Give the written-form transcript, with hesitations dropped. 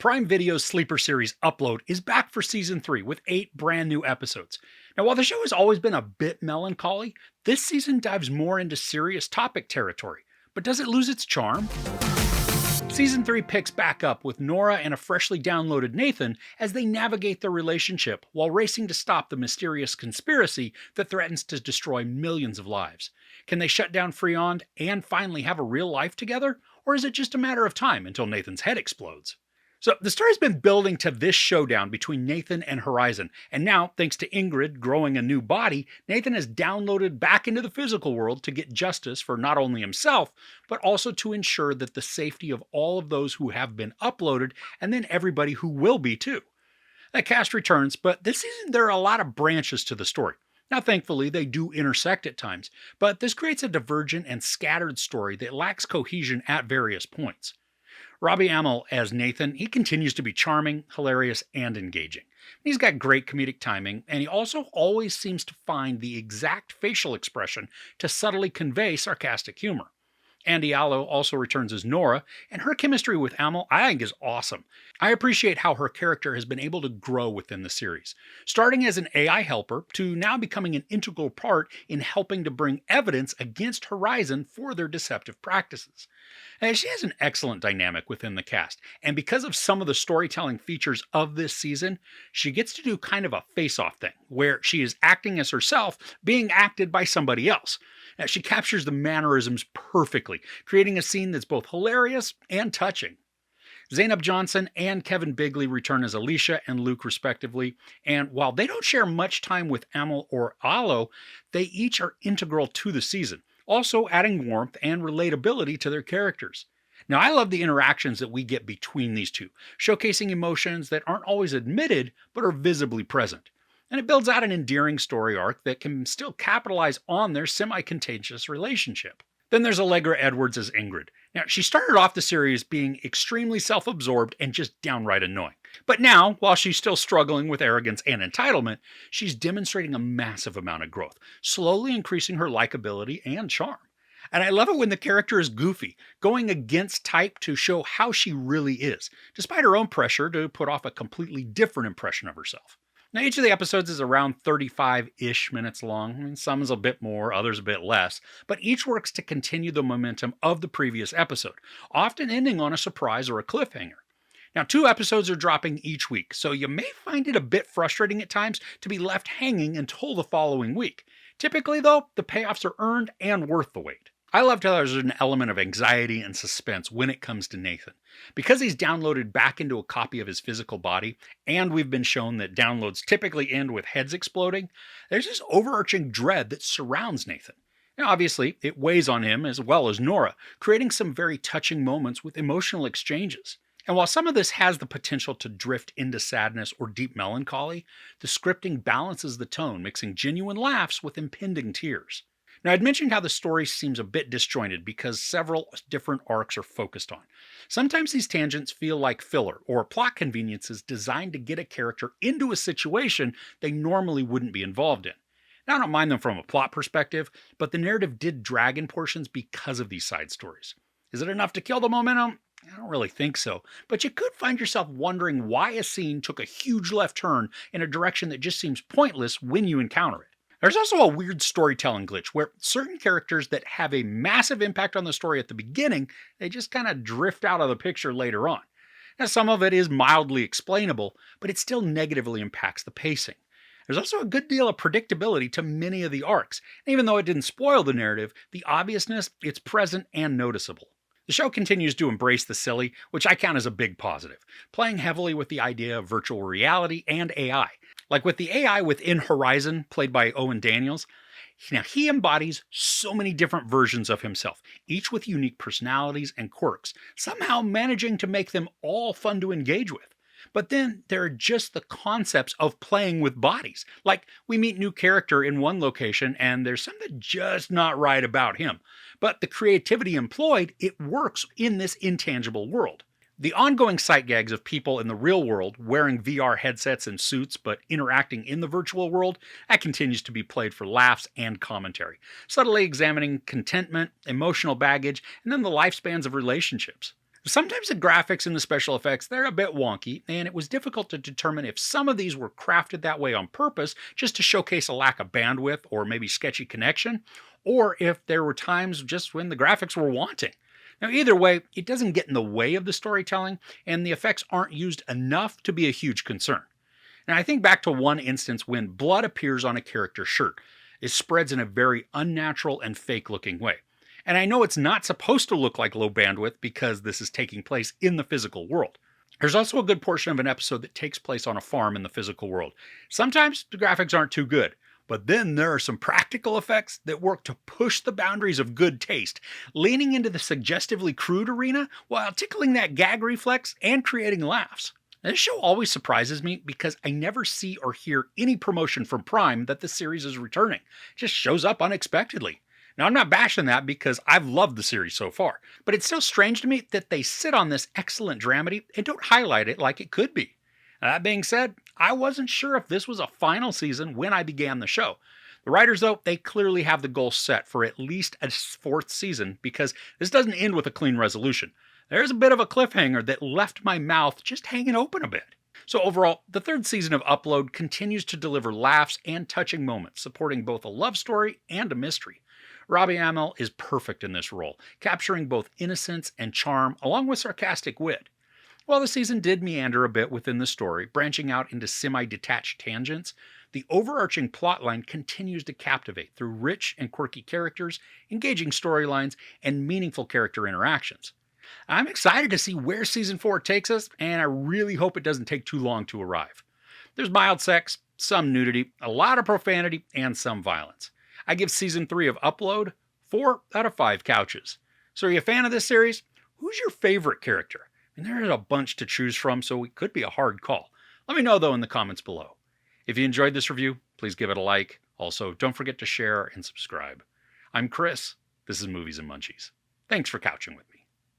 Prime Video's sleeper series Upload is back for season 3 with 8 brand new episodes. Now, while the show has always been a bit melancholy, this season dives more into serious topic territory. But does it lose its charm? Season 3 picks back up with Nora and a freshly downloaded Nathan as they navigate their relationship while racing to stop the mysterious conspiracy that threatens to destroy millions of lives. Can they shut down Freon and finally have a real life together? Or is it just a matter of time until Nathan's head explodes? So the story's been building to this showdown between Nathan and Horizon, and now, thanks to Ingrid growing a new body, Nathan has downloaded back into the physical world to get justice for not only himself, but also to ensure that the safety of all of those who have been uploaded, and then everybody who will be too. The cast returns, but this season there are a lot of branches to the story. Now, thankfully, they do intersect at times, but this creates a divergent and scattered story that lacks cohesion at various points. Robbie Amell as Nathan, he continues to be charming, hilarious, and engaging. He's got great comedic timing, and he also always seems to find the exact facial expression to subtly convey sarcastic humor. Andy Allo also returns as Nora, and her chemistry with Amell I think is awesome. I appreciate how her character has been able to grow within the series, starting as an AI helper to now becoming an integral part in helping to bring evidence against Horizon for their deceptive practices. And she has an excellent dynamic within the cast, and because of some of the storytelling features of this season, she gets to do kind of a face-off thing, where she is acting as herself, being acted by somebody else. Now, she captures the mannerisms perfectly, creating a scene that's both hilarious and touching. Zainab Johnson and Kevin Bigley return as Alicia and Luke respectively, and while they don't share much time with Amell or Allo, they each are integral to the season, also adding warmth and relatability to their characters. Now, I love the interactions that we get between these two, showcasing emotions that aren't always admitted but are visibly present. And it builds out an endearing story arc that can still capitalize on their semi-contentious relationship. Then there's Allegra Edwards as Ingrid. Now, she started off the series being extremely self-absorbed and just downright annoying. But now, while she's still struggling with arrogance and entitlement, she's demonstrating a massive amount of growth, slowly increasing her likability and charm. And I love it when the character is goofy, going against type to show how she really is, despite her own pressure to put off a completely different impression of herself. Now, each of the episodes is around 35-ish minutes long. Some is a bit more, others a bit less, but each works to continue the momentum of the previous episode, often ending on a surprise or a cliffhanger. Now, 2 episodes are dropping each week, so you may find it a bit frustrating at times to be left hanging until the following week. Typically, though, the payoffs are earned and worth the wait. I loved how there's an element of anxiety and suspense when it comes to Nathan. Because he's downloaded back into a copy of his physical body, and we've been shown that downloads typically end with heads exploding, there's this overarching dread that surrounds Nathan. Now, obviously, it weighs on him as well as Nora, creating some very touching moments with emotional exchanges. And while some of this has the potential to drift into sadness or deep melancholy, the scripting balances the tone, mixing genuine laughs with impending tears. Now, I'd mentioned how the story seems a bit disjointed because several different arcs are focused on. Sometimes these tangents feel like filler or plot conveniences designed to get a character into a situation they normally wouldn't be involved in. Now, I don't mind them from a plot perspective, but the narrative did drag in portions because of these side stories. Is it enough to kill the momentum? I don't really think so, but you could find yourself wondering why a scene took a huge left turn in a direction that just seems pointless when you encounter it. There's also a weird storytelling glitch where certain characters that have a massive impact on the story at the beginning, they just kind of drift out of the picture later on. Now, some of it is mildly explainable, but it still negatively impacts the pacing. There's also a good deal of predictability to many of the arcs, and even though it didn't spoil the narrative, the obviousness, it's present and noticeable. The show continues to embrace the silly, which I count as a big positive, playing heavily with the idea of virtual reality and AI. Like with the AI within Horizon, played by Owen Daniels, now he embodies so many different versions of himself, each with unique personalities and quirks, somehow managing to make them all fun to engage with. But then there are just the concepts of playing with bodies. Like we meet new character in one location and there's something just not right about him. But the creativity employed, it works in this intangible world. The ongoing sight gags of people in the real world wearing VR headsets and suits but interacting in the virtual world, that continues to be played for laughs and commentary, subtly examining contentment, emotional baggage, and then the lifespans of relationships. Sometimes the graphics and the special effects, they're a bit wonky, and it was difficult to determine if some of these were crafted that way on purpose just to showcase a lack of bandwidth or maybe sketchy connection, or if there were times just when the graphics were wanting. Now, either way, it doesn't get in the way of the storytelling, and the effects aren't used enough to be a huge concern. And I think back to one instance when blood appears on a character's shirt. It spreads in a very unnatural and fake looking way. And I know it's not supposed to look like low bandwidth because this is taking place in the physical world. There's also a good portion of an episode that takes place on a farm in the physical world. Sometimes the graphics aren't too good, but then there are some practical effects that work to push the boundaries of good taste, leaning into the suggestively crude arena while tickling that gag reflex and creating laughs. This show always surprises me because I never see or hear any promotion from Prime that the series is returning. It just shows up unexpectedly. Now, I'm not bashing that because I've loved the series so far, but it's still strange to me that they sit on this excellent dramedy and don't highlight it like it could be. That being said, I wasn't sure if this was a final season when I began the show. The writers, though, they clearly have the goal set for at least a fourth season because this doesn't end with a clean resolution. There's a bit of a cliffhanger that left my mouth just hanging open a bit. So overall, the third season of Upload continues to deliver laughs and touching moments, supporting both a love story and a mystery. Robbie Amell is perfect in this role, capturing both innocence and charm along with sarcastic wit. While the season did meander a bit within the story, branching out into semi-detached tangents, the overarching plotline continues to captivate through rich and quirky characters, engaging storylines, and meaningful character interactions. I'm excited to see where Season 4 takes us, and I really hope it doesn't take too long to arrive. There's mild sex, some nudity, a lot of profanity, and some violence. I give Season 3 of Upload 4 out of 5 couches. So are you a fan of this series? Who's your favorite character? I mean, there's a bunch to choose from, so it could be a hard call. Let me know, though, in the comments below. If you enjoyed this review, please give it a like. Also, don't forget to share and subscribe. I'm Chris. This is Movies and Munchies. Thanks for couching with me.